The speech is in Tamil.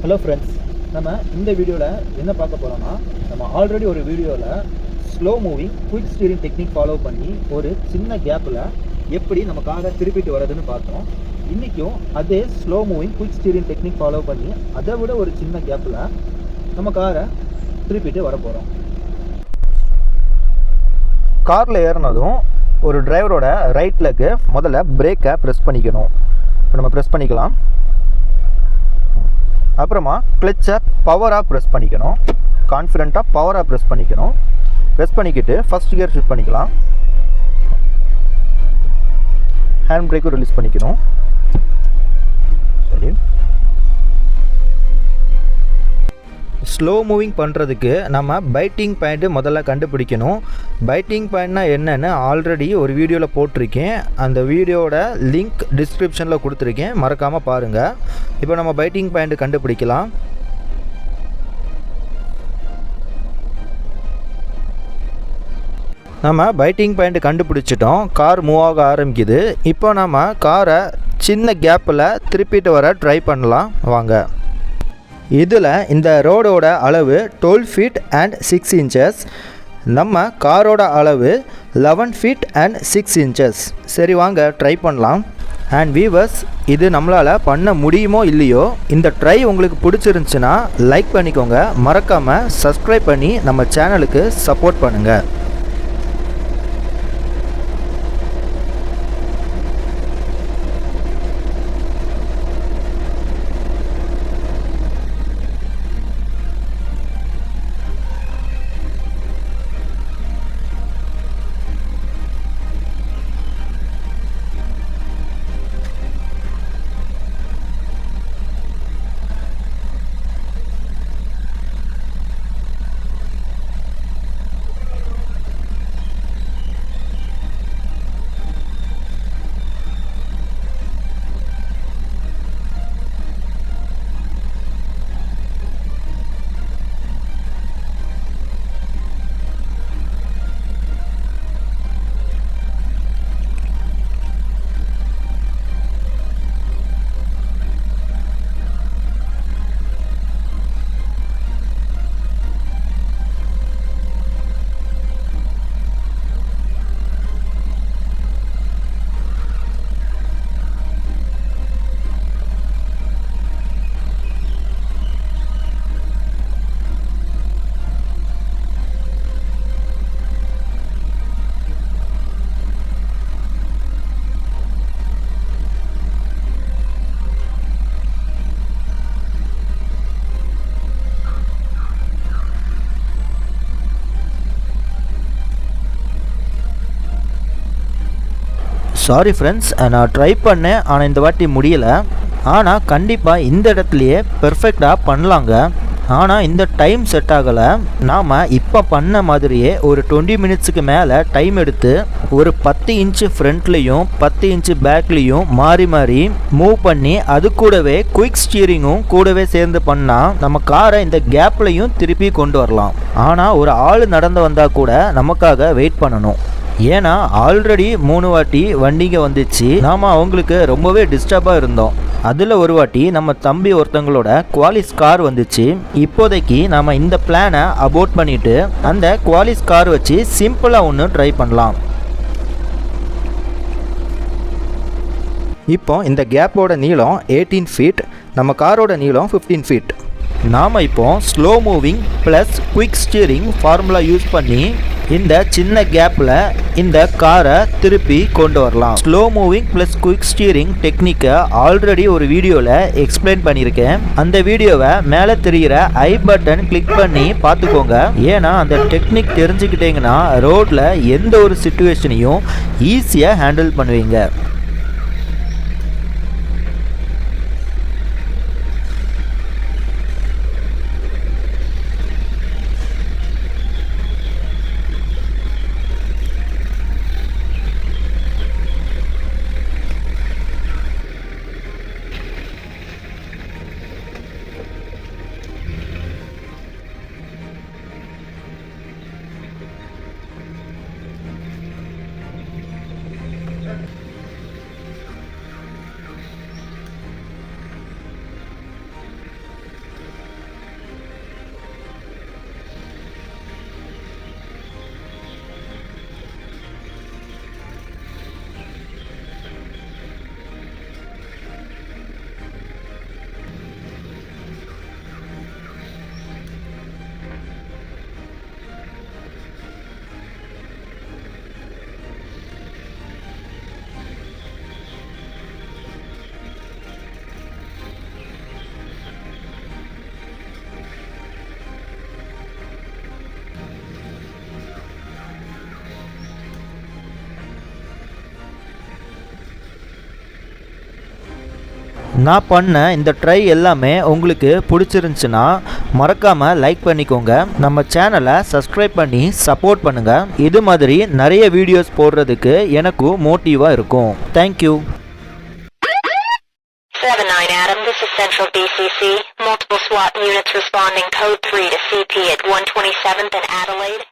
ஹலோ ஃப்ரெண்ட்ஸ், நம்ம இந்த வீடியோவில் என்ன பார்க்க போகிறோம்னா, நம்ம ஆல்ரெடி ஒரு வீடியோவில் slow moving quick steering technique follow பண்ணி ஒரு சின்ன கேப்பில் எப்படி நம்ம காரை திருப்பிட்டு வர்றதுன்னு பார்த்தோம். இன்றைக்கும் அதே slow moving quick steering technique follow பண்ணி அதை விட ஒரு சின்ன கேப்பில் நம்ம காரை திருப்பிட்டு வர போகிறோம். காரில் ஏறினதும் ஒரு டிரைவரோட ரைட் லெக்கு முதல்ல பிரேக்கை ப்ரெஸ் பண்ணிக்கணும். இப்போ நம்ம ப்ரெஸ் பண்ணிக்கலாம். அப்புறமா கிளச்சை பவராக ப்ரெஸ் பண்ணிக்கணும். கான்ஃபிடென்ட்டாக பவராக ப்ரெஸ் பண்ணிக்கணும். ப்ரெஸ் பண்ணிக்கிட்டு ஃபஸ்ட் கியர் ஷிஃப்ட் பண்ணிக்கலாம். ஹேண்ட் பிரேக்கும் ரிலீஸ் பண்ணிக்கணும். சரி, ஸ்லோ மூவிங் பண்ணுறதுக்கு நம்ம பைட்டிங் பாயிண்ட்டு முதல்ல கண்டுபிடிக்கணும். பைட்டிங் பாயிண்ட்னா என்னென்னு ஆல்ரெடி ஒரு வீடியோவில் போட்டிருக்கேன். அந்த வீடியோட லிங்க் டிஸ்கிரிப்ஷனில் கொடுத்துருக்கேன், மறக்காமல் பாருங்கள். இப்போ நம்ம பைட்டிங் பாயிண்ட்டு கண்டுபிடிக்கலாம். நம்ம பைட்டிங் பாயிண்ட் கண்டுபிடிச்சிட்டோம். கார் மூவ் ஆக ஆரம்பிக்குது. இப்போ நம்ம காரை சின்ன கேப்பில் திருப்பிட்டு வர ட்ரை பண்ணலாம் வாங்க. இதில் இந்த ரோடோட அளவு 12 feet and 6 inches. நம்ம காரோட அளவு 11 feet and 6 inches. சரி, வாங்க ட்ரை பண்ணலாம். அண்ட் வீவர்ஸ், இது நம்மளால் பண்ண முடியுமோ இல்லையோ, இந்த ட்ரை உங்களுக்கு பிடிச்சிருந்துச்சுன்னா லைக் பண்ணிக்கோங்க. மறக்காமல் சப்ஸ்கிரைப் பண்ணி நம்ம சேனலுக்கு சப்போர்ட் பண்ணுங்கள். சாரி ஃப்ரெண்ட்ஸ், நான் ட்ரை பண்ணேன், ஆனால் இந்த வாட்டி முடியலை. ஆனால் கண்டிப்பாக இந்த இடத்துலையே பெர்ஃபெக்டாக பண்ணலாங்க. ஆனால் இந்த டைம் செட் ஆகலை. நாம் இப்போ பண்ண மாதிரியே ஒரு 20 மினிட்ஸுக்கு மேலே டைம் எடுத்து ஒரு 10 இன்ச்சு ஃப்ரண்ட்லேயும் 10 இன்ச்சு பேக்லேயும் மாறி மாறி மூவ் பண்ணி அது கூடவே குயிக் ஸ்டீரிங்கும் கூடவே சேர்ந்து பண்ணால் நம்ம காரை இந்த கேப்லையும் திருப்பி கொண்டு வரலாம். ஆனால் ஒரு ஆள் நடந்து வந்தால் கூட நமக்காக வெயிட் பண்ணணும். ஏன்னா ஆல்ரெடி 3 வாட்டி வண்டிங்க வந்துச்சு. நாம் அவங்களுக்கு ரொம்பவே டிஸ்டர்பாக இருந்தோம். அதில் ஒரு வாட்டி நம்ம தம்பி ஒருத்தங்களோட குவாலிஸ் கார் வந்துச்சு. இப்போதைக்கு நாம் இந்த பிளானை அபோர்ட் பண்ணிவிட்டு அந்த குவாலிஸ் கார் வச்சு சிம்பிளாக ஒன்று ட்ரை பண்ணலாம். இப்போ இந்த கேப்போட நீளம் 18 feet, நம்ம காரோட நீளம் 15 feet. நாம் இப்போ slow moving plus quick steering formula use பண்ணி இந்த சின்ன கேப்பில் இந்த காரை திருப்பி கொண்டு வரலாம். Slow moving plus quick steering டெக்னிக்கை ஆல்ரெடி ஒரு வீடியோவில் எக்ஸ்பிளைன் பண்ணியிருக்கேன். அந்த வீடியோவை மேலே தெரிகிற ஐ பட்டன் கிளிக் பண்ணி பார்த்துக்கோங்க. ஏன்னா அந்த டெக்னிக் தெரிஞ்சுக்கிட்டிங்கன்னா ரோட்டில் எந்த ஒரு சிச்சுவேஷனையும் ஈஸியாக ஹேண்டில் பண்ணுவீங்க. நான் பண்ண இந்த ட்ரை எல்லாமே உங்களுக்கு பிடிச்சிருந்துச்சுன்னா மறக்காமல் லைக் பண்ணிக்கோங்க. நம்ம சேனலை சப்ஸ்கிரைப் பண்ணி சப்போர்ட் பண்ணுங்கள். இது மாதிரி நிறைய வீடியோஸ் போடுறதுக்கு எனக்கும் மோட்டிவாக இருக்கும். Thank you. 79 Adam, this is Central BCC. Multiple SWAT units responding code 3 to CP at 127th and Adelaide.